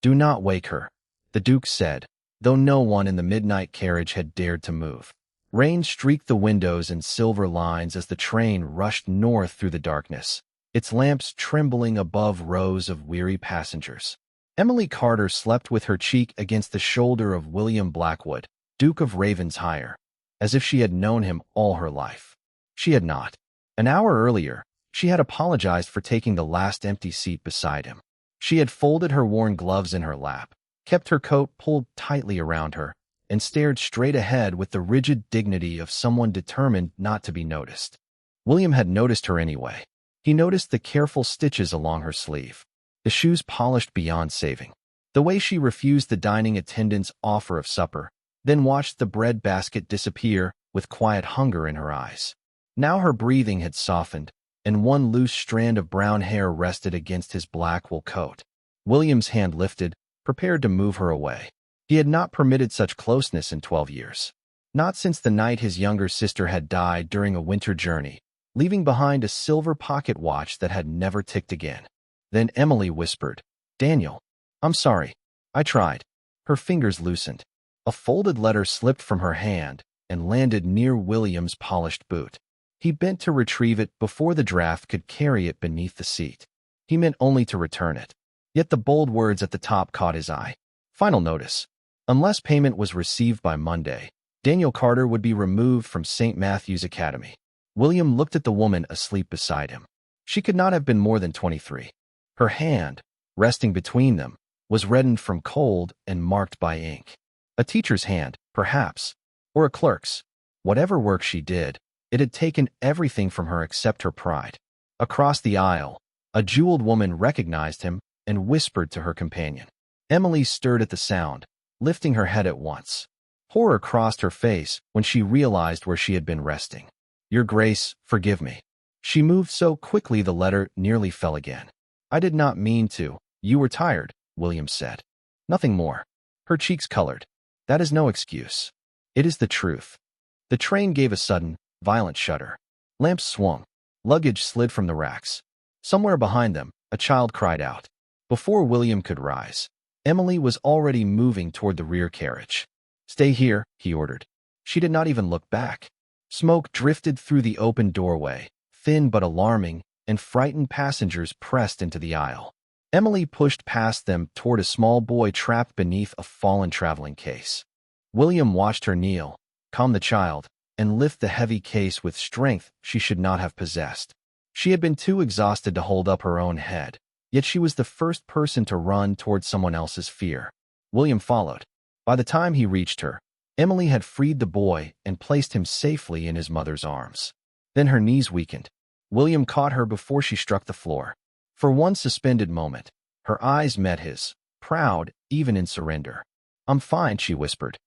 "Do not wake her," the Duke said, though no one in the midnight carriage had dared to move. Rain streaked the windows in silver lines as the train rushed north through the darkness, its lamps trembling above rows of weary passengers. Emily Carter slept with her cheek against the shoulder of William Blackwood, Duke of Ravensshire, as if she had known him all her life. She had not. An hour earlier, she had apologized for taking the last empty seat beside him. She had folded her worn gloves in her lap, kept her coat pulled tightly around her, and stared straight ahead with the rigid dignity of someone determined not to be noticed. William had noticed her anyway. He noticed the careful stitches along her sleeve, the shoes polished beyond saving, the way she refused the dining attendant's offer of supper, then watched the bread basket disappear with quiet hunger in her eyes. Now her breathing had softened, and one loose strand of brown hair rested against his black wool coat. William's hand lifted, prepared to move her away. He had not permitted such closeness in 12 years. Not since the night his younger sister had died during a winter journey, leaving behind a silver pocket watch that had never ticked again. Then Emily whispered, "Daniel, I'm sorry. I tried." Her fingers loosened. A folded letter slipped from her hand and landed near William's polished boot. He bent to retrieve it before the draft could carry it beneath the seat. He meant only to return it. Yet the bold words at the top caught his eye. Final notice. Unless payment was received by Monday, Daniel Carter would be removed from St. Matthew's Academy. William looked at the woman asleep beside him. She could not have been more than 23. Her hand, resting between them, was reddened from cold and marked by ink. A teacher's hand, perhaps, or a clerk's. Whatever work she did, it had taken everything from her except her pride. Across the aisle, a jeweled woman recognized him and whispered to her companion. Emily stirred at the sound, lifting her head at once. Horror crossed her face when she realized where she had been resting. "Your Grace, forgive me." She moved so quickly the letter nearly fell again. "I did not mean to. You were tired," William said. "Nothing more." Her cheeks colored. "That is no excuse. It is the truth." The train gave a sudden, violent shudder. Lamps swung. Luggage slid from the racks. Somewhere behind them, a child cried out. Before William could rise, Emily was already moving toward the rear carriage. "Stay here," he ordered. She did not even look back. Smoke drifted through the open doorway, thin but alarming, and frightened passengers pressed into the aisle. Emily pushed past them toward a small boy trapped beneath a fallen traveling case. William watched her kneel, calm the child, and lift the heavy case with strength she should not have possessed. She had been too exhausted to hold up her own head, yet she was the first person to run toward someone else's fear. William followed. By the time he reached her, Emily had freed the boy and placed him safely in his mother's arms. Then her knees weakened. William caught her before she struck the floor. For one suspended moment, her eyes met his, proud even in surrender. "I'm fine," she whispered.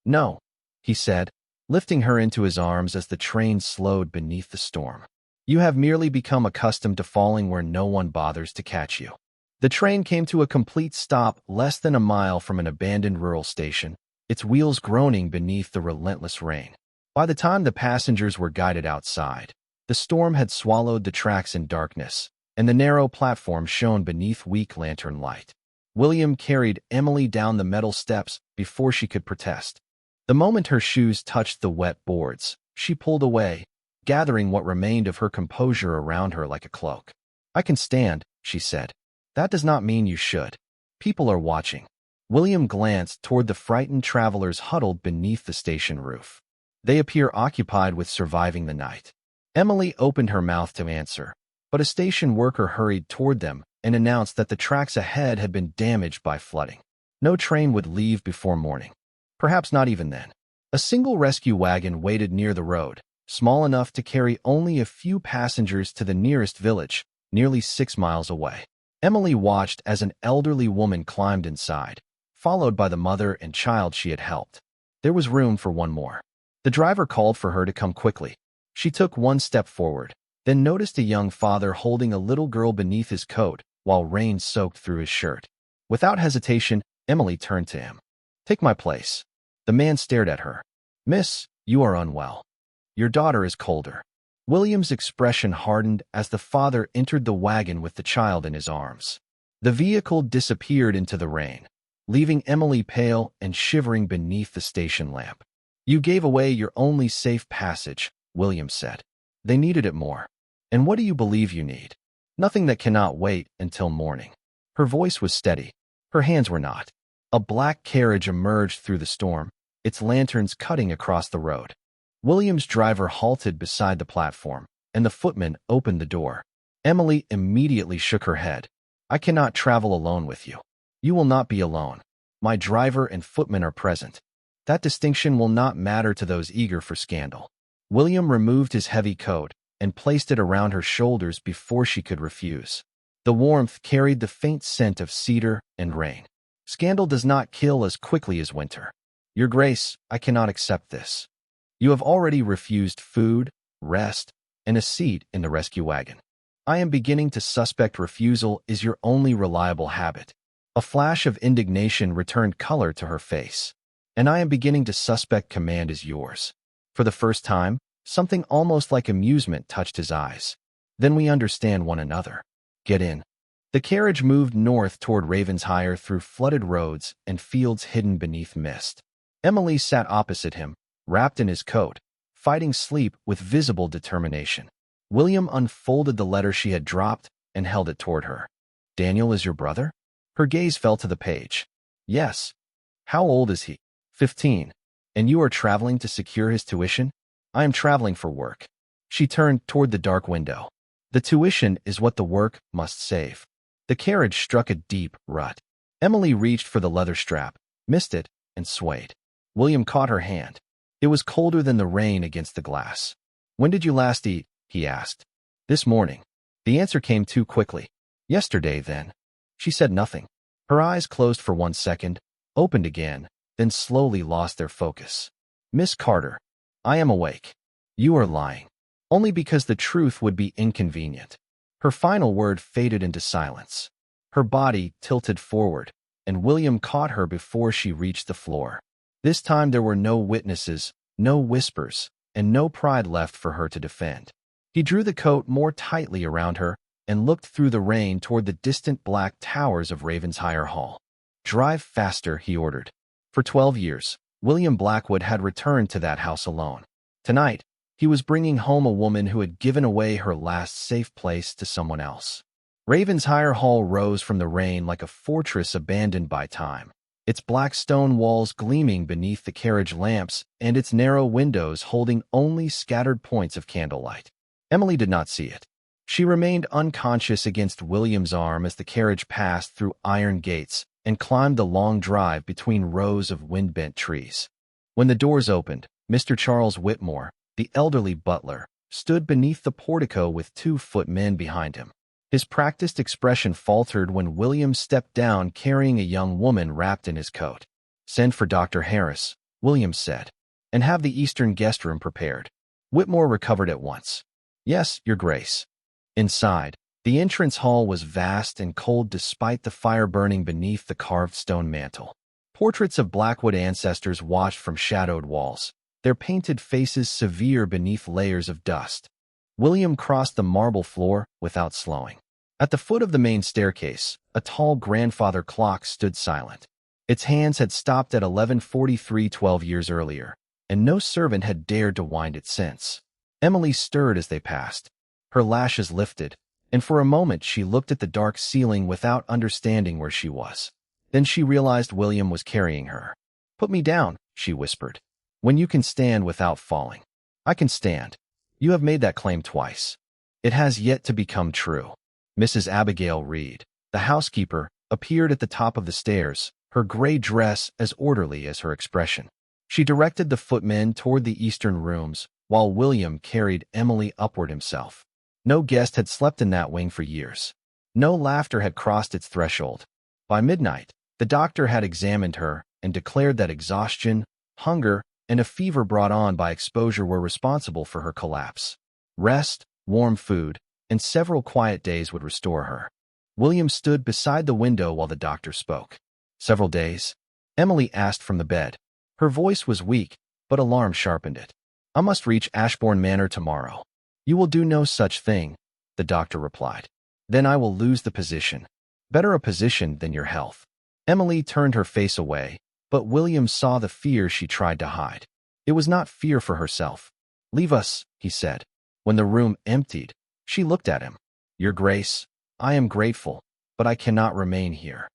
"No," he said, lifting her into his arms as the train slowed beneath the storm. "You have merely become accustomed to falling where no one bothers to catch you." The train came to a complete stop less than a mile from an abandoned rural station, its wheels groaning beneath the relentless rain. By the time the passengers were guided outside, the storm had swallowed the tracks in darkness, and the narrow platform shone beneath weak lantern light. William carried Emily down the metal steps before she could protest. The moment her shoes touched the wet boards, she pulled away, gathering what remained of her composure around her like a cloak. "I can stand," she said. "That does not mean you should. People are watching." William glanced toward the frightened travelers huddled beneath the station roof. "They appear occupied with surviving the night." Emily opened her mouth to answer, but a station worker hurried toward them and announced that the tracks ahead had been damaged by flooding. No train would leave before morning. Perhaps not even then. A single rescue wagon waited near the road, small enough to carry only a few passengers to the nearest village, nearly 6 miles away. Emily watched as an elderly woman climbed inside, followed by the mother and child she had helped. There was room for one more. The driver called for her to come quickly. She took one step forward, then noticed a young father holding a little girl beneath his coat while rain soaked through his shirt. Without hesitation, Emily turned to him. "Take my place." The man stared at her. "Miss, you are unwell. Your daughter is colder." William's expression hardened as the father entered the wagon with the child in his arms. The vehicle disappeared into the rain, leaving Emily pale and shivering beneath the station lamp. You gave away your only safe passage, William said. They needed it more. And what do you believe you need? Nothing that cannot wait until morning. Her voice was steady. Her hands were not. A black carriage emerged through the storm, its lanterns cutting across the road. William's driver halted beside the platform, and the footman opened the door. Emily immediately shook her head. I cannot travel alone with you. You will not be alone. My driver and footman are present. That distinction will not matter to those eager for scandal. William removed his heavy coat and placed it around her shoulders before she could refuse. The warmth carried the faint scent of cedar and rain. Scandal does not kill as quickly as winter. Your Grace, I cannot accept this. You have already refused food, rest, and a seat in the rescue wagon. I am beginning to suspect refusal is your only reliable habit. A flash of indignation returned color to her face. And I am beginning to suspect command is yours. For the first time, something almost like amusement touched his eyes. Then we understand one another. Get in. The carriage moved north toward Ravensshire through flooded roads and fields hidden beneath mist. Emily sat opposite him, wrapped in his coat, fighting sleep with visible determination. William unfolded the letter she had dropped and held it toward her. Daniel is your brother? Her gaze fell to the page. Yes. How old is he? 15. And you are traveling to secure his tuition? I am traveling for work. She turned toward the dark window. The tuition is what the work must save. The carriage struck a deep rut. Emily reached for the leather strap, missed it, and swayed. William caught her hand. It was colder than the rain against the glass. When did you last eat? He asked. This morning. The answer came too quickly. Yesterday, then. She said nothing. Her eyes closed for 1 second, opened again, then slowly lost their focus. Miss Carter, I am awake. You are lying. Only because the truth would be inconvenient. Her final word faded into silence. Her body tilted forward, and William caught her before she reached the floor. This time there were no witnesses, no whispers, and no pride left for her to defend. He drew the coat more tightly around her and looked through the rain toward the distant black towers of Ravensshire Hall. Drive faster, he ordered. For 12 years, William Blackwood had returned to that house alone. Tonight, he was bringing home a woman who had given away her last safe place to someone else. Ravensshire Hall rose from the rain like a fortress abandoned by time, its black stone walls gleaming beneath the carriage lamps and its narrow windows holding only scattered points of candlelight. Emily did not see it. She remained unconscious against William's arm as the carriage passed through iron gates and climbed the long drive between rows of wind-bent trees. When the doors opened, Mr. Charles Whitmore, the elderly butler, stood beneath the portico with 2 footmen behind him. His practiced expression faltered when William stepped down carrying a young woman wrapped in his coat. Send for Dr. Harris, William said, and have the eastern guest room prepared. Whitmore recovered at once. Yes, Your Grace. Inside, the entrance hall was vast and cold despite the fire burning beneath the carved stone mantel. Portraits of Blackwood ancestors watched from shadowed walls, their painted faces severe beneath layers of dust. William crossed the marble floor without slowing. At the foot of the main staircase, a tall grandfather clock stood silent. Its hands had stopped at 11:43 12 years earlier, and no servant had dared to wind it since. Emily stirred as they passed. Her lashes lifted, and for a moment she looked at the dark ceiling without understanding where she was. Then she realized William was carrying her. Put me down, she whispered. When you can stand without falling. I can stand. You have made that claim twice. It has yet to become true. Mrs. Abigail Reed, the housekeeper, appeared at the top of the stairs, her gray dress as orderly as her expression. She directed the footmen toward the eastern rooms, while William carried Emily upward himself. No guest had slept in that wing for years. No laughter had crossed its threshold. By midnight, the doctor had examined her and declared that exhaustion, hunger, and a fever brought on by exposure were responsible for her collapse. Rest, warm food, and several quiet days would restore her. William stood beside the window while the doctor spoke. Several days? Emily asked from the bed. Her voice was weak, but alarm sharpened it. I must reach Ashbourne Manor tomorrow. You will do no such thing, the doctor replied. Then I will lose the position. Better a position than your health. Emily turned her face away, but William saw the fear she tried to hide. It was not fear for herself. "Leave us," he said. When the room emptied, she looked at him. "Your Grace, I am grateful, but I cannot remain here."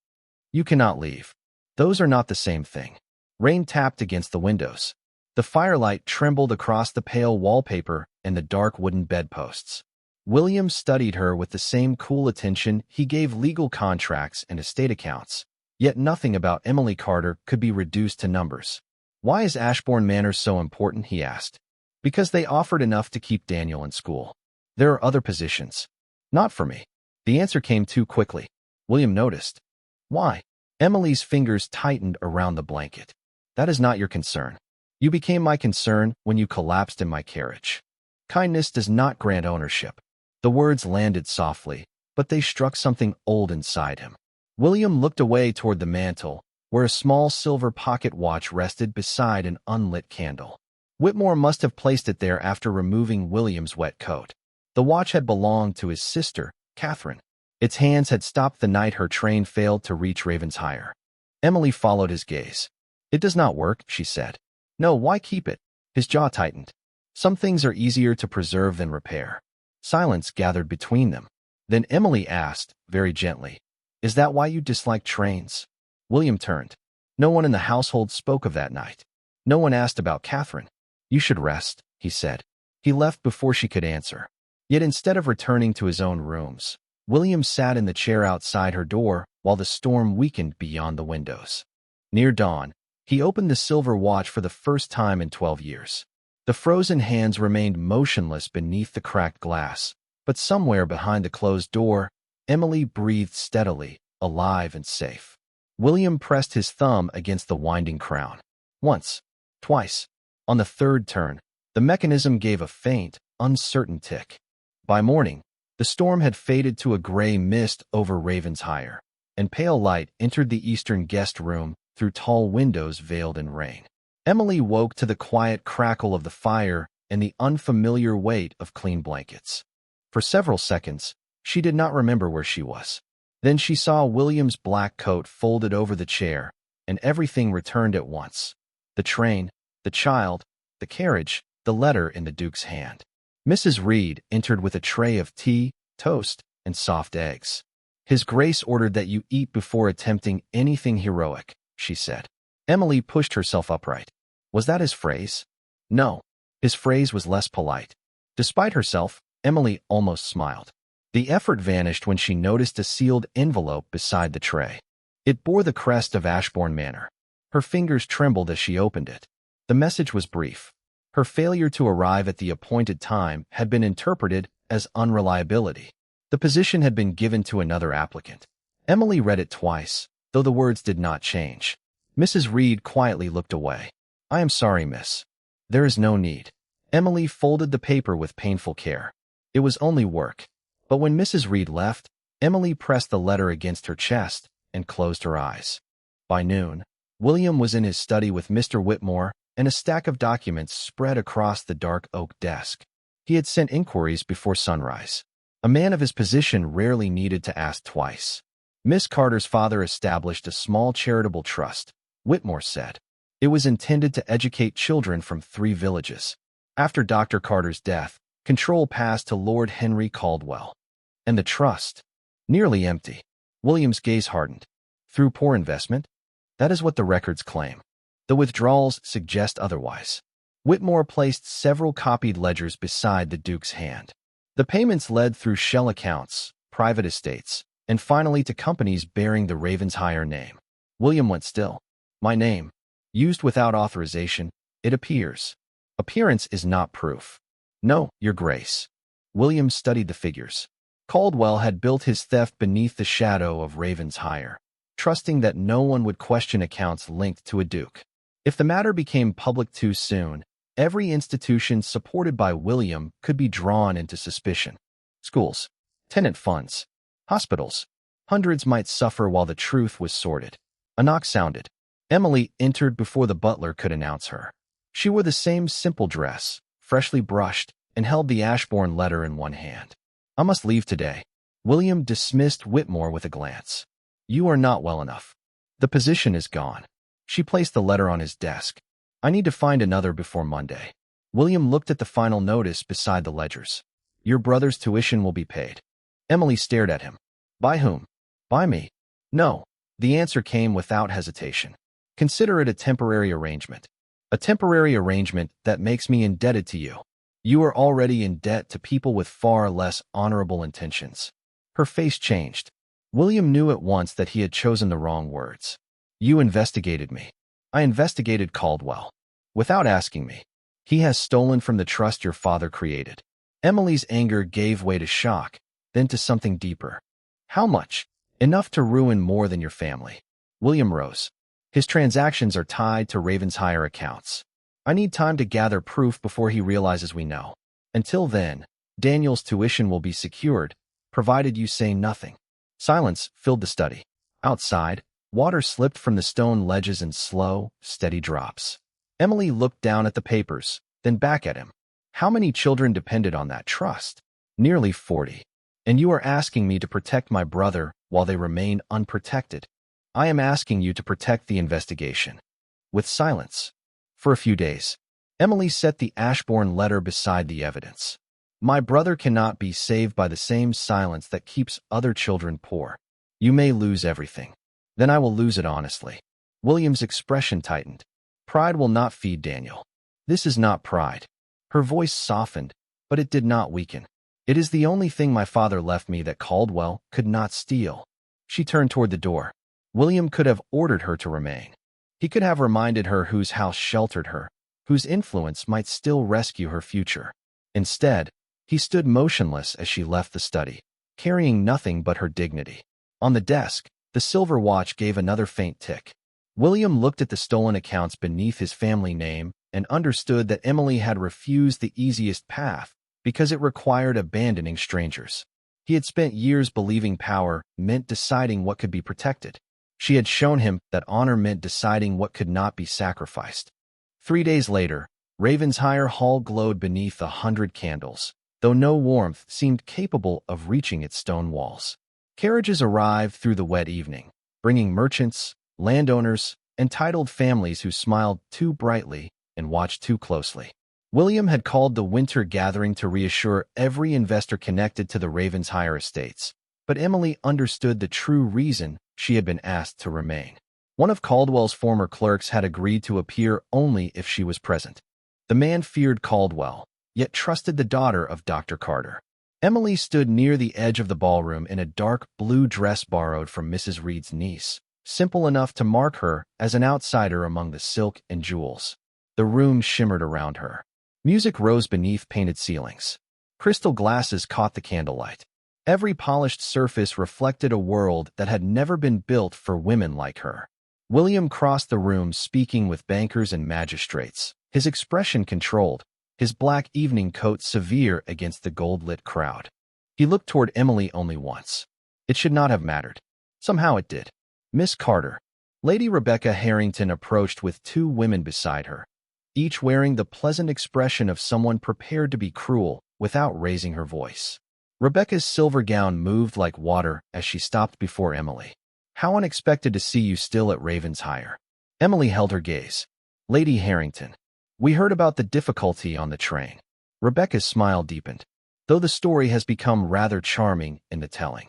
"You cannot leave. Those are not the same thing." Rain tapped against the windows. The firelight trembled across the pale wallpaper and the dark wooden bedposts. William studied her with the same cool attention he gave legal contracts and estate accounts, yet nothing about Emily Carter could be reduced to numbers. "Why is Ashbourne Manor so important?" he asked. "Because they offered enough to keep Daniel in school. There are other positions." "Not for me." The answer came too quickly. William noticed. "Why?" Emily's fingers tightened around the blanket. "That is not your concern. You became my concern when you collapsed in my carriage. Kindness does not grant ownership." The words landed softly, but they struck something old inside him. William looked away toward the mantel, where a small silver pocket watch rested beside an unlit candle. Whitmore must have placed it there after removing William's wet coat. The watch had belonged to his sister, Catherine. Its hands had stopped the night her train failed to reach Ravensshire. Emily followed his gaze. "It does not work," she said. "No, why keep it?" His jaw tightened. Some things are easier to preserve than repair. Silence gathered between them. Then Emily asked, very gently, "Is that why you dislike trains?" William turned. No one in the household spoke of that night. No one asked about Catherine. "You should rest," he said. He left before she could answer. Yet instead of returning to his own rooms, William sat in the chair outside her door while the storm weakened beyond the windows. Near dawn, he opened the silver watch for the first time in 12 years. The frozen hands remained motionless beneath the cracked glass, but somewhere behind the closed door, Emily breathed steadily, alive and safe. William pressed his thumb against the winding crown. Once, twice. On the third turn, the mechanism gave a faint, uncertain tick. By morning, the storm had faded to a gray mist over Ravensshire, and pale light entered the eastern guest room through tall windows veiled in rain. Emily woke to the quiet crackle of the fire and the unfamiliar weight of clean blankets. For several seconds, she did not remember where she was. Then she saw William's black coat folded over the chair, and everything returned at once. The train, the child, the carriage, the letter in the Duke's hand. Mrs. Reed entered with a tray of tea, toast, and soft eggs. "His Grace ordered that you eat before attempting anything heroic," she said. Emily pushed herself upright. Was that his phrase? No, his phrase was less polite. Despite herself, Emily almost smiled. The effort vanished when she noticed a sealed envelope beside the tray. It bore the crest of Ashbourne Manor. Her fingers trembled as she opened it. The message was brief. Her failure to arrive at the appointed time had been interpreted as unreliability. The position had been given to another applicant. Emily read it twice, though the words did not change. Mrs. Reed quietly looked away. "I am sorry, miss. There is no need." Emily folded the paper with painful care. It was only work. But when Mrs. Reed left, Emily pressed the letter against her chest and closed her eyes. By noon, William was in his study with Mr. Whitmore and a stack of documents spread across the dark oak desk. He had sent inquiries before sunrise. A man of his position rarely needed to ask twice. Miss Carter's father established a small charitable trust, Whitmore said. It was intended to educate children from 3 villages. After Dr. Carter's death, control passed to Lord Henry Caldwell. And the trust? Nearly empty. William's gaze hardened. Through poor investment? That is what the records claim. The withdrawals suggest otherwise. Whitmore placed several copied ledgers beside the Duke's hand. The payments led through shell accounts, private estates, and finally to companies bearing the Ravensshire name. William went still. My name. Used without authorization, it appears. Appearance is not proof. No, Your Grace. William studied the figures. Caldwell had built his theft beneath the shadow of Ravensshire, trusting that no one would question accounts linked to a duke. If the matter became public too soon, every institution supported by William could be drawn into suspicion. Schools, tenant funds, hospitals. Hundreds might suffer while the truth was sorted. A knock sounded. Emily entered before the butler could announce her. She wore the same simple dress, freshly brushed, and held the Ashbourne letter in one hand. I must leave today. William dismissed Whitmore with a glance. You are not well enough. The position is gone. She placed the letter on his desk. I need to find another before Monday. William looked at the final notice beside the ledgers. Your brother's tuition will be paid. Emily stared at him. By whom? By me. No. The answer came without hesitation. Consider it a temporary arrangement. A temporary arrangement that makes me indebted to you. You are already in debt to people with far less honorable intentions. Her face changed. William knew at once that he had chosen the wrong words. You investigated me. I investigated Caldwell. Without asking me. He has stolen from the trust your father created. Emily's anger gave way to shock, then to something deeper. How much? Enough to ruin more than your family. William rose. His transactions are tied to Ravensshire accounts. I need time to gather proof before he realizes we know. Until then, Daniel's tuition will be secured, provided you say nothing. Silence filled the study. Outside, water slipped from the stone ledges in slow, steady drops. Emily looked down at the papers, then back at him. How many children depended on that trust? Nearly 40. And you are asking me to protect my brother while they remain unprotected. I am asking you to protect the investigation. With silence. For a few days, Emily set the Ashbourne letter beside the evidence. My brother cannot be saved by the same silence that keeps other children poor. You may lose everything. Then I will lose it honestly. William's expression tightened. Pride will not feed Daniel. This is not pride. Her voice softened, but it did not weaken. It is the only thing my father left me that Caldwell could not steal. She turned toward the door. William could have ordered her to remain. He could have reminded her whose house sheltered her, whose influence might still rescue her future. Instead, he stood motionless as she left the study, carrying nothing but her dignity. On the desk, the silver watch gave another faint tick. William looked at the stolen accounts beneath his family name and understood that Emily had refused the easiest path because it required abandoning strangers. He had spent years believing power meant deciding what could be protected. She had shown him that honor meant deciding what could not be sacrificed. 3 days later, Ravensshire Hall glowed beneath 100 candles, though no warmth seemed capable of reaching its stone walls. Carriages arrived through the wet evening, bringing merchants, landowners, and titled families who smiled too brightly and watched too closely. William had called the winter gathering to reassure every investor connected to the Ravensshire estates, but Emily understood the true reason she had been asked to remain. One of Caldwell's former clerks had agreed to appear only if she was present. The man feared Caldwell, yet trusted the daughter of Dr. Carter. Emily stood near the edge of the ballroom in a dark blue dress borrowed from Mrs. Reed's niece, simple enough to mark her as an outsider among the silk and jewels. The room shimmered around her. Music rose beneath painted ceilings. Crystal glasses caught the candlelight. Every polished surface reflected a world that had never been built for women like her. William crossed the room speaking with bankers and magistrates, his expression controlled, his black evening coat severe against the gold-lit crowd. He looked toward Emily only once. It should not have mattered. Somehow it did. Miss Carter. Lady Rebecca Harrington approached with 2 women beside her, each wearing the pleasant expression of someone prepared to be cruel without raising her voice. Rebecca's silver gown moved like water as she stopped before Emily. How unexpected to see you still at Ravensshire. Emily held her gaze. Lady Harrington. We heard about the difficulty on the train. Rebecca's smile deepened, though the story has become rather charming in the telling.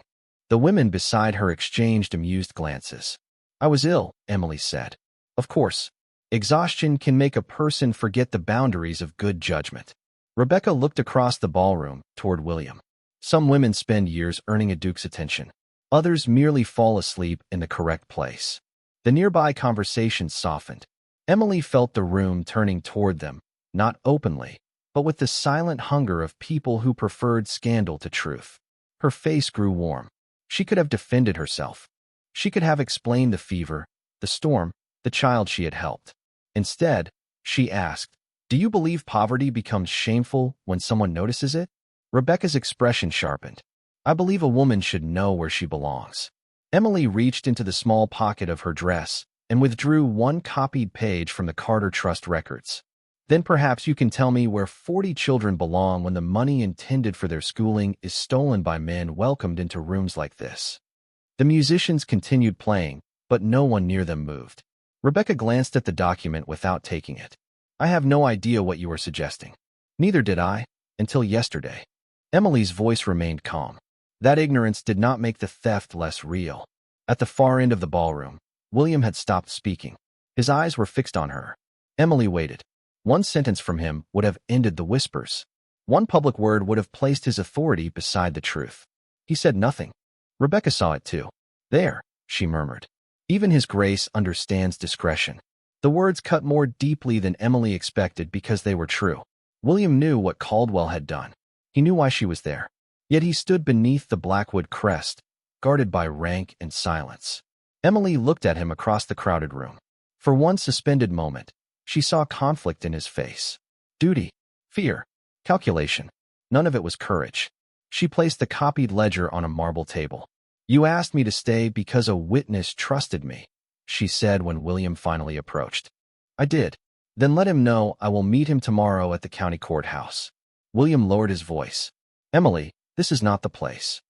The women beside her exchanged amused glances. I was ill, Emily said. Of course, exhaustion can make a person forget the boundaries of good judgment. Rebecca looked across the ballroom toward William. Some women spend years earning a duke's attention. Others merely fall asleep in the correct place. The nearby conversation softened. Emily felt the room turning toward them, not openly, but with the silent hunger of people who preferred scandal to truth. Her face grew warm. She could have defended herself. She could have explained the fever, the storm, the child she had helped. Instead, she asked, Do you believe poverty becomes shameful when someone notices it? Rebecca's expression sharpened. I believe a woman should know where she belongs. Emily reached into the small pocket of her dress and withdrew 1 copied page from the Carter Trust records. Then perhaps you can tell me where 40 children belong when the money intended for their schooling is stolen by men welcomed into rooms like this. The musicians continued playing, but no one near them moved. Rebecca glanced at the document without taking it. I have no idea what you are suggesting. Neither did I, until yesterday. Emily's voice remained calm. That ignorance did not make the theft less real. At the far end of the ballroom, William had stopped speaking. His eyes were fixed on her. Emily waited. One sentence from him would have ended the whispers. One public word would have placed his authority beside the truth. He said nothing. Rebecca saw it too. There, she murmured. Even His Grace understands discretion. The words cut more deeply than Emily expected because they were true. William knew what Caldwell had done. He knew why she was there. Yet he stood beneath the Blackwood crest, guarded by rank and silence. Emily looked at him across the crowded room. For one suspended moment, she saw conflict in his face. Duty, fear, calculation. None of it was courage. She placed the copied ledger on a marble table. You asked me to stay because a witness trusted me, she said when William finally approached. I did. Then let him know I will meet him tomorrow at the county courthouse. William lowered his voice. Emily, this is not the place.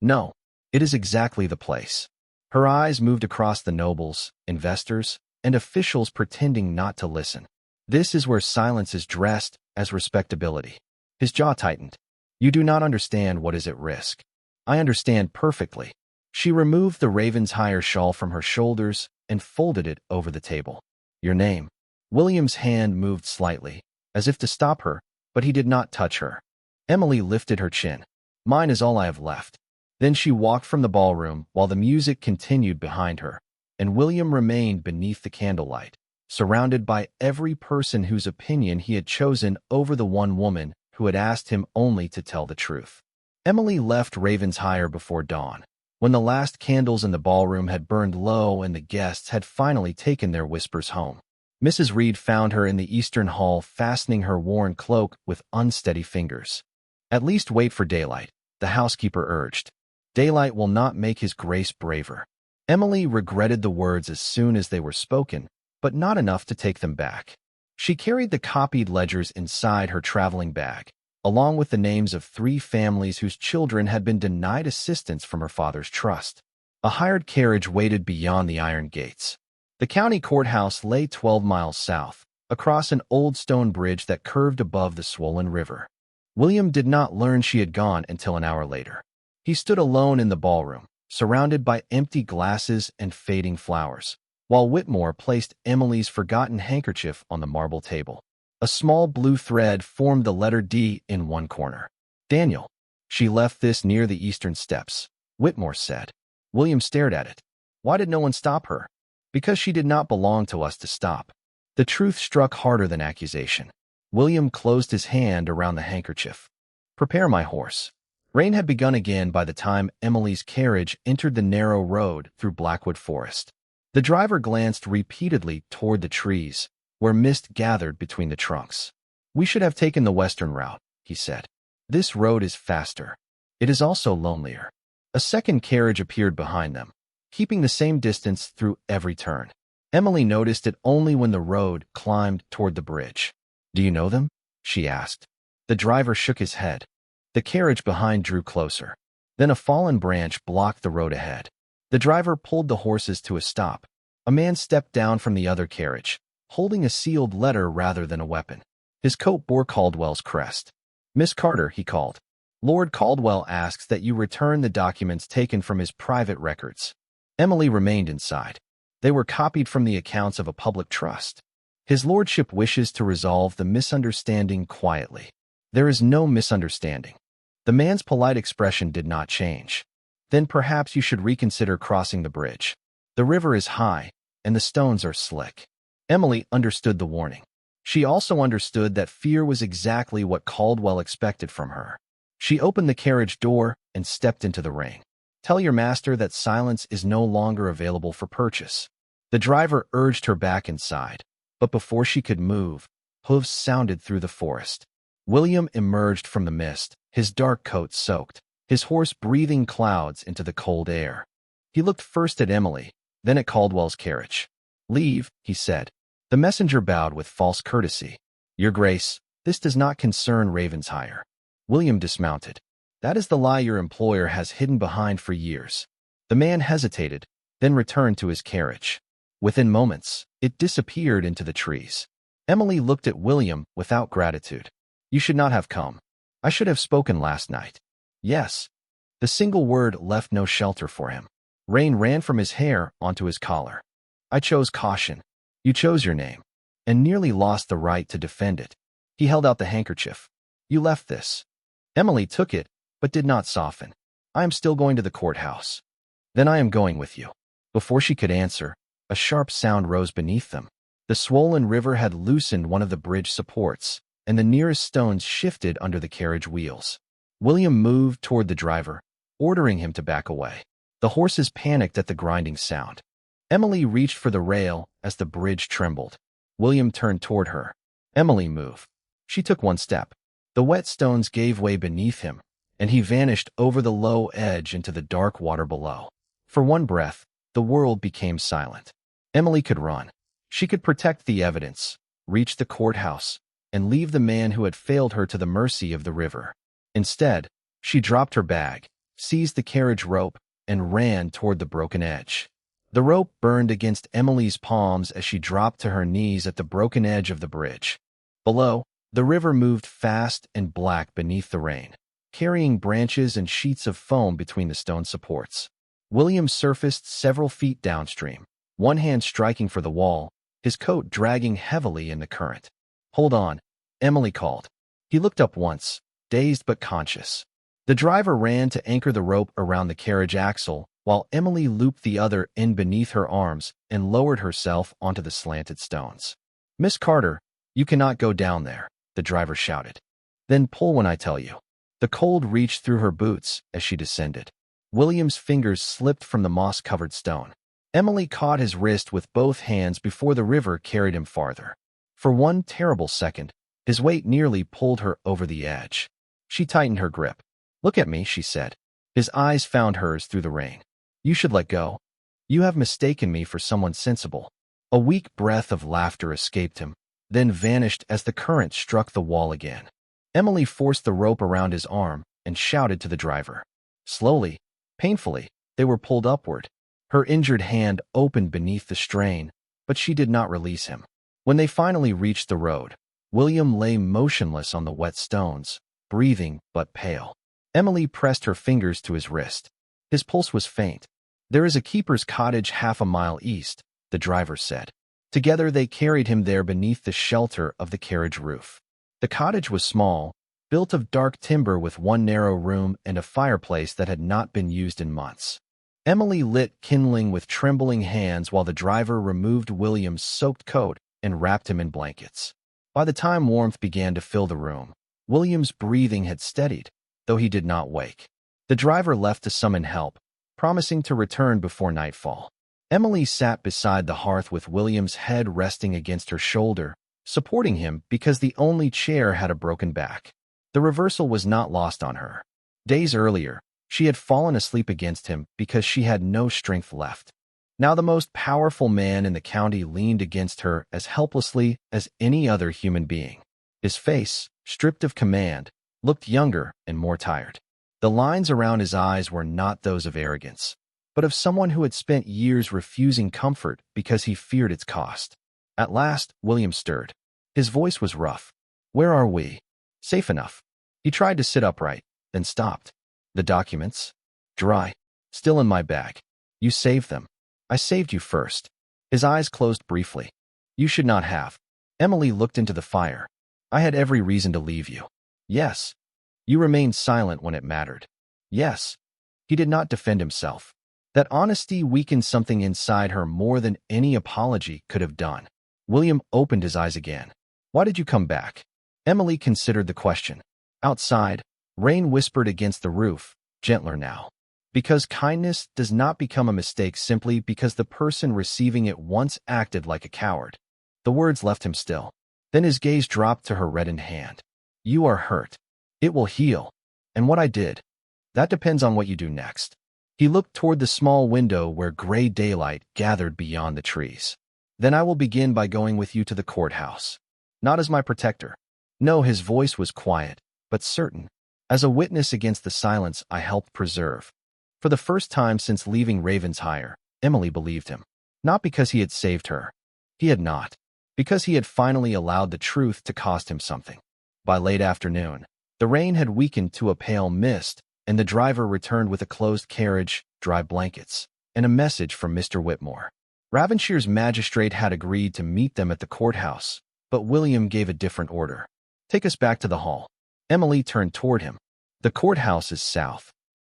No, it is exactly the place. Her eyes moved across the nobles, investors, and officials pretending not to listen. This is where silence is dressed as respectability. His jaw tightened. You do not understand what is at risk. I understand perfectly. She removed the Ravensshire shawl from her shoulders and folded it over the table. Your name. William's hand moved slightly, as if to stop her, but he did not touch her. Emily lifted her chin. Mine is all I have left. Then she walked from the ballroom while the music continued behind her, and William remained beneath the candlelight, surrounded by every person whose opinion he had chosen over the one woman who had asked him only to tell the truth. Emily left Ravensshire before dawn, when the last candles in the ballroom had burned low and the guests had finally taken their whispers home. Mrs. Reed found her in the eastern hall fastening her worn cloak with unsteady fingers. At least wait for daylight, the housekeeper urged. Daylight will not make His Grace braver. Emily regretted the words as soon as they were spoken, but not enough to take them back. She carried the copied ledgers inside her traveling bag, along with the names of 3 families whose children had been denied assistance from her father's trust. A hired carriage waited beyond the iron gates. The county courthouse lay 12 miles south, across an old stone bridge that curved above the swollen river. William did not learn she had gone until an hour later. He stood alone in the ballroom, surrounded by empty glasses and fading flowers, while Whitmore placed Emily's forgotten handkerchief on the marble table. A small blue thread formed the letter D in one corner. Daniel. She left this near the eastern steps, Whitmore said. William stared at it. Why did no one stop her? Because she did not belong to us to stop. The truth struck harder than accusation. William closed his hand around the handkerchief. Prepare my horse. Rain had begun again by the time Emily's carriage entered the narrow road through Blackwood Forest. The driver glanced repeatedly toward the trees, where mist gathered between the trunks. We should have taken the western route, he said. This road is faster. It is also lonelier. A second carriage appeared behind them, keeping the same distance through every turn. Emily noticed it only when the road climbed toward the bridge. Do you know them? She asked. The driver shook his head. The carriage behind drew closer. Then a fallen branch blocked the road ahead. The driver pulled the horses to a stop. A man stepped down from the other carriage, holding a sealed letter rather than a weapon. His coat bore Caldwell's crest. Miss Carter, he called. Lord Caldwell asks that you return the documents taken from his private records. Emily remained inside. They were copied from the accounts of a public trust. His lordship wishes to resolve the misunderstanding quietly. There is no misunderstanding. The man's polite expression did not change. Then perhaps you should reconsider crossing the bridge. The river is high, and the stones are slick. Emily understood the warning. She also understood that fear was exactly what Caldwell expected from her. She opened the carriage door and stepped into the rain. Tell your master that silence is no longer available for purchase. The driver urged her back inside, but before she could move, hooves sounded through the forest. William emerged from the mist, his dark coat soaked, his horse breathing clouds into the cold air. He looked first at Emily, then at Caldwell's carriage. Leave, he said. The messenger bowed with false courtesy. Your Grace, this does not concern Ravensshire. William dismounted. That is the lie your employer has hidden behind for years. The man hesitated, then returned to his carriage. Within moments, it disappeared into the trees. Emily looked at William without gratitude. You should not have come. I should have spoken last night. Yes. The single word left no shelter for him. Rain ran from his hair onto his collar. I chose caution. You chose your name, and nearly lost the right to defend it. He held out the handkerchief. You left this. Emily took it, but did not soften. I am still going to the courthouse. Then I am going with you. Before she could answer, a sharp sound rose beneath them. The swollen river had loosened one of the bridge supports, and the nearest stones shifted under the carriage wheels. William moved toward the driver, ordering him to back away. The horses panicked at the grinding sound. Emily reached for the rail as the bridge trembled. William turned toward her. Emily moved. She took one step. The wet stones gave way beneath him, and he vanished over the low edge into the dark water below. For one breath, the world became silent. Emily could run. She could protect the evidence, reach the courthouse, and leave the man who had failed her to the mercy of the river. Instead, she dropped her bag, seized the carriage rope, and ran toward the broken edge. The rope burned against Emily's palms as she dropped to her knees at the broken edge of the bridge. Below, the river moved fast and black beneath the rain, carrying branches and sheets of foam between the stone supports. William surfaced several feet downstream, one hand striking for the wall, his coat dragging heavily in the current. Hold on, Emily called. He looked up once, dazed but conscious. The driver ran to anchor the rope around the carriage axle, while Emily looped the other in beneath her arms and lowered herself onto the slanted stones. Miss Carter, you cannot go down there, the driver shouted. Then pull when I tell you. The cold reached through her boots as she descended. William's fingers slipped from the moss-covered stone. Emily caught his wrist with both hands before the river carried him farther. For one terrible second, his weight nearly pulled her over the edge. She tightened her grip. Look at me, she said. His eyes found hers through the rain. You should let go. You have mistaken me for someone sensible. A weak breath of laughter escaped him, then vanished as the current struck the wall again. Emily forced the rope around his arm and shouted to the driver. Slowly, painfully, they were pulled upward. Her injured hand opened beneath the strain, but she did not release him. When they finally reached the road, William lay motionless on the wet stones, breathing but pale. Emily pressed her fingers to his wrist. His pulse was faint. There is a keeper's cottage half a mile east, the driver said. Together they carried him there beneath the shelter of the carriage roof. The cottage was small, built of dark timber with one narrow room and a fireplace that had not been used in months. Emily lit kindling with trembling hands while the driver removed William's soaked coat and wrapped him in blankets. By the time warmth began to fill the room, William's breathing had steadied, though he did not wake. The driver left to summon help, promising to return before nightfall. Emily sat beside the hearth with William's head resting against her shoulder, supporting him because the only chair had a broken back. The reversal was not lost on her. Days earlier, she had fallen asleep against him because she had no strength left. Now the most powerful man in the county leaned against her as helplessly as any other human being. His face, stripped of command, looked younger and more tired. The lines around his eyes were not those of arrogance, but of someone who had spent years refusing comfort because he feared its cost. At last, William stirred. His voice was rough. Where are we? Safe enough. He tried to sit upright, then stopped. The documents? Dry. Still in my bag. You saved them. I saved you first. His eyes closed briefly. You should not have. Emily looked into the fire. I had every reason to leave you. Yes. You remained silent when it mattered. Yes. He did not defend himself. That honesty weakened something inside her more than any apology could have done. William opened his eyes again. Why did you come back? Emily considered the question. Outside, rain whispered against the roof, gentler now. Because kindness does not become a mistake simply because the person receiving it once acted like a coward. The words left him still. Then his gaze dropped to her reddened hand. You are hurt. It will heal. And what I did, that depends on what you do next. He looked toward the small window where gray daylight gathered beyond the trees. Then I will begin by going with you to the courthouse. Not as my protector. No, his voice was quiet, but certain. As a witness against the silence I helped preserve. For the first time since leaving Ravensshire, Emily believed him. Not because he had saved her. He had not. Because he had finally allowed the truth to cost him something. By late afternoon, the rain had weakened to a pale mist, and the driver returned with a closed carriage, dry blankets, and a message from Mr. Whitmore. Ravenshire's magistrate had agreed to meet them at the courthouse, but William gave a different order. Take us back to the hall. Emily turned toward him. The courthouse is south.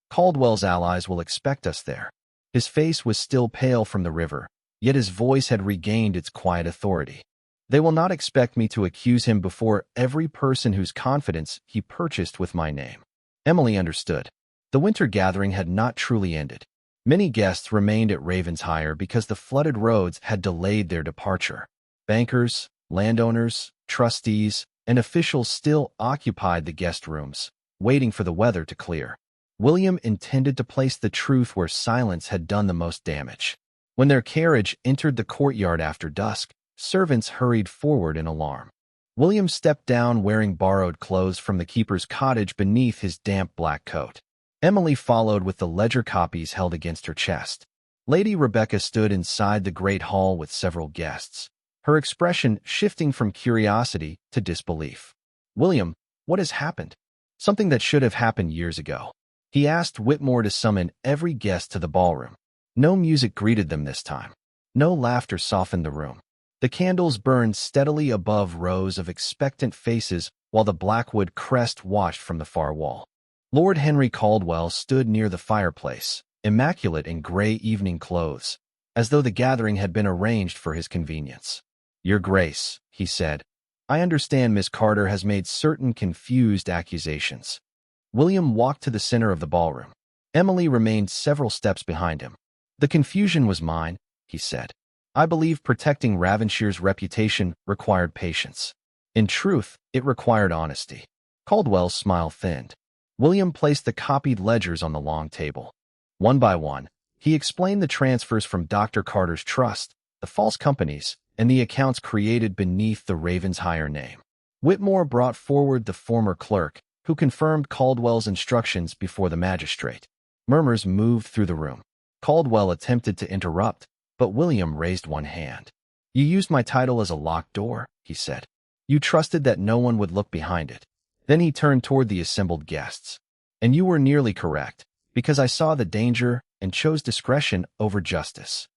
Caldwell's allies will expect us there. His face was still pale from the river, yet his voice had regained its quiet authority. They will not expect me to accuse him before every person whose confidence he purchased with my name. Emily understood. The winter gathering had not truly ended. Many guests remained at Ravensshire because the flooded roads had delayed their departure. Bankers, landowners, trustees, and officials still occupied the guest rooms, waiting for the weather to clear. William intended to place the truth where silence had done the most damage. When their carriage entered the courtyard after dusk, servants hurried forward in alarm. William stepped down wearing borrowed clothes from the keeper's cottage beneath his damp black coat. Emily followed with the ledger copies held against her chest. Lady Rebecca stood inside the great hall with several guests, her expression shifting from curiosity to disbelief. William, what has happened? Something that should have happened years ago. He asked Whitmore to summon every guest to the ballroom. No music greeted them this time. No laughter softened the room. The candles burned steadily above rows of expectant faces while the blackwood crest watched from the far wall. Lord Henry Caldwell stood near the fireplace, immaculate in gray evening clothes, as though the gathering had been arranged for his convenience. Your Grace, he said, I understand Miss Carter has made certain confused accusations. William walked to the center of the ballroom. Emily remained several steps behind him. The confusion was mine, he said. I believe protecting Ravenshire's reputation required patience. In truth, it required honesty. Caldwell's smile thinned. William placed the copied ledgers on the long table. One by one, he explained the transfers from Dr. Carter's trust, the false companies, and the accounts created beneath the Ravensshire name. Whitmore brought forward the former clerk, who confirmed Caldwell's instructions before the magistrate. Murmurs moved through the room. Caldwell attempted to interrupt, but William raised one hand. You used my title as a locked door, he said. You trusted that no one would look behind it. Then he turned toward the assembled guests. And you were nearly correct, because I saw the danger and chose discretion over justice.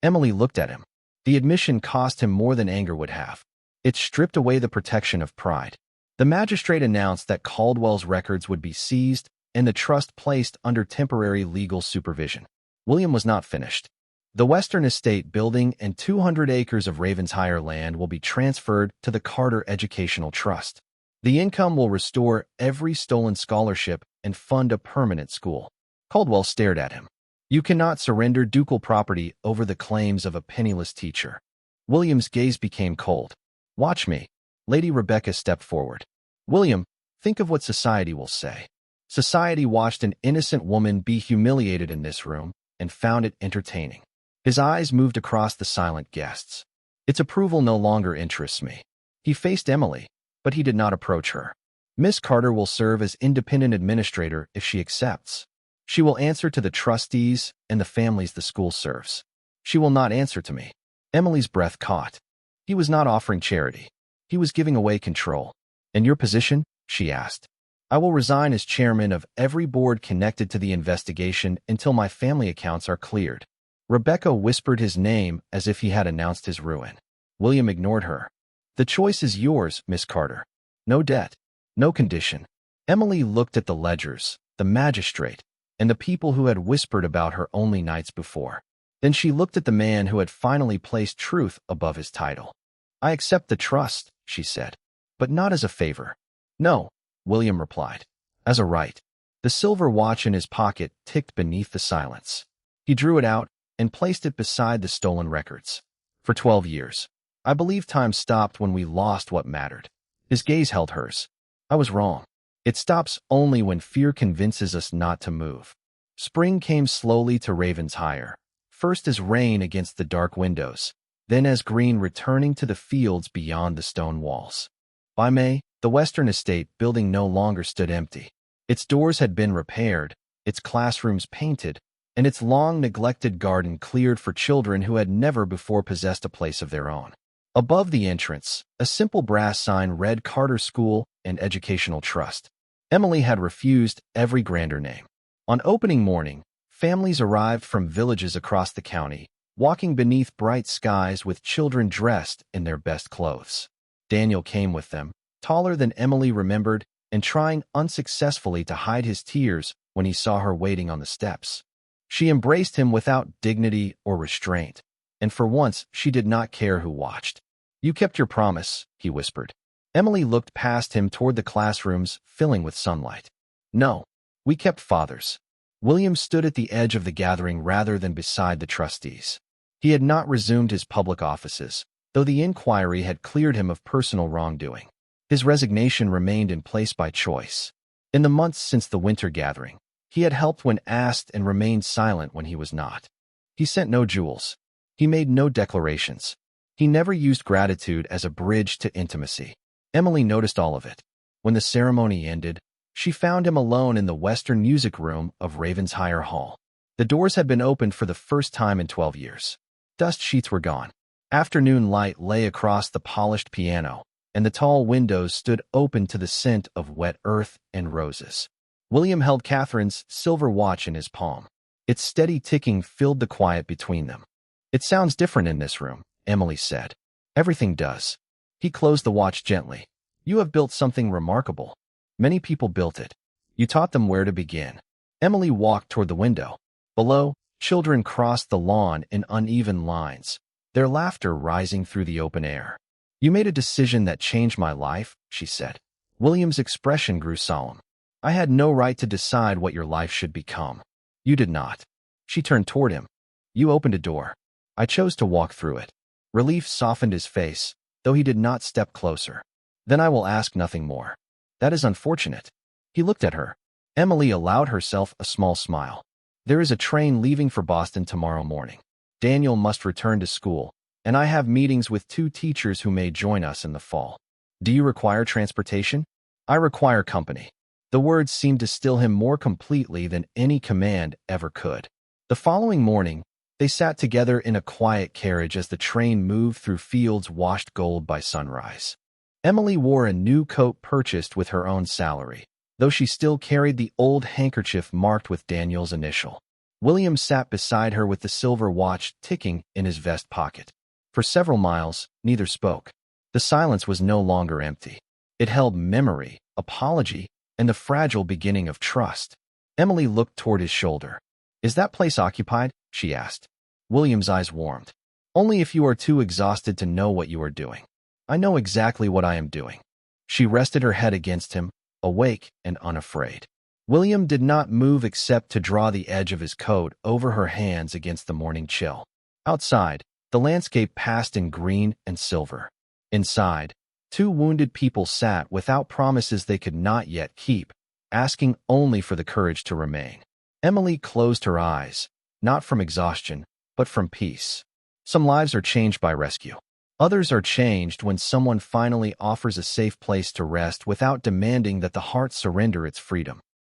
Emily looked at him. The admission cost him more than anger would have. It stripped away the protection of pride. The magistrate announced that Caldwell's records would be seized and the trust placed under temporary legal supervision. William was not finished. The Western Estate building and 200 acres of Ravensshire land will be transferred to the Carter Educational Trust. The income will restore every stolen scholarship and fund a permanent school. Caldwell stared at him. You cannot surrender ducal property over the claims of a penniless teacher. William's gaze became cold. Watch me. Lady Rebecca stepped forward. William, think of what society will say. Society watched an innocent woman be humiliated in this room and found it entertaining. His eyes moved across the silent guests. Its approval no longer interests me. He faced Emily, but he did not approach her. Miss Carter will serve as independent administrator if she accepts. She will answer to the trustees and the families the school serves. She will not answer to me. Emily's breath caught. He was not offering charity. He was giving away control. And your position? She asked. I will resign as chairman of every board connected to the investigation until my family accounts are cleared. Rebecca whispered his name as if he had announced his ruin. William ignored her. The choice is yours, Miss Carter. No debt. No condition. Emily looked at the ledgers, the magistrate, and the people who had whispered about her only nights before. Then she looked at the man who had finally placed truth above his title. I accept the trust, she said, but not as a favor. No, William replied. As a right. The silver watch in his pocket ticked beneath the silence. He drew it out and placed it beside the stolen records. For 12 years. I believe time stopped when we lost what mattered. His gaze held hers. I was wrong. It stops only when fear convinces us not to move. Spring came slowly to Ravensshire, first as rain against the dark windows, then as green returning to the fields beyond the stone walls. By May, the Western estate building no longer stood empty. Its doors had been repaired, its classrooms painted, and its long-neglected garden cleared for children who had never before possessed a place of their own. Above the entrance, a simple brass sign read Carter School and Educational Trust. Emily had refused every grander name. On opening morning, families arrived from villages across the county, walking beneath bright skies with children dressed in their best clothes. Daniel came with them, taller than Emily remembered, and trying unsuccessfully to hide his tears when he saw her waiting on the steps. She embraced him without dignity or restraint, and for once she did not care who watched. "You kept your promise," he whispered. Emily looked past him toward the classrooms filling with sunlight. "No, we kept Father's." William stood at the edge of the gathering rather than beside the trustees. He had not resumed his public offices, though the inquiry had cleared him of personal wrongdoing. His resignation remained in place by choice. In the months since the winter gathering, he had helped when asked and remained silent when he was not. He sent no jewels. He made no declarations. He never used gratitude as a bridge to intimacy. Emily noticed all of it. When the ceremony ended, she found him alone in the Western music room of Ravensshire Hall. The doors had been opened for the first time in 12 years. Dust sheets were gone. Afternoon light lay across the polished piano, and the tall windows stood open to the scent of wet earth and roses. William held Catherine's silver watch in his palm. Its steady ticking filled the quiet between them. "It sounds different in this room," Emily said. "Everything does." He closed the watch gently. "You have built something remarkable. Many people built it. You taught them where to begin." Emily walked toward the window. Below, children crossed the lawn in uneven lines, their laughter rising through the open air. "You made a decision that changed my life," she said. William's expression grew solemn. "I had no right to decide what your life should become. You did not." She turned toward him. "You opened a door. I chose to walk through it." Relief softened his face, though he did not step closer. "Then I will ask nothing more." "That is unfortunate." He looked at her. Emily allowed herself a small smile. "There is a train leaving for Boston tomorrow morning. Daniel must return to school, and I have meetings with 2 teachers who may join us in the fall. Do you require transportation?" "I require company." The words seemed to still him more completely than any command ever could. The following morning, they sat together in a quiet carriage as the train moved through fields washed gold by sunrise. Emily wore a new coat purchased with her own salary, though she still carried the old handkerchief marked with Daniel's initial. William sat beside her with the silver watch ticking in his vest pocket. For several miles, neither spoke. The silence was no longer empty. It held memory, apology, and the fragile beginning of trust. Emily looked toward his shoulder. "Is that place occupied?" she asked. William's eyes warmed. "Only if you are too exhausted to know what you are doing." "I know exactly what I am doing." She rested her head against him, awake and unafraid. William did not move except to draw the edge of his coat over her hands against the morning chill. Outside, the landscape passed in green and silver. Inside, 2 wounded people sat without promises they could not yet keep, asking only for the courage to remain. Emily closed her eyes, not from exhaustion, but from peace. Some lives are changed by rescue. Others are changed when someone finally offers a safe place to rest without demanding that the heart surrender its freedom.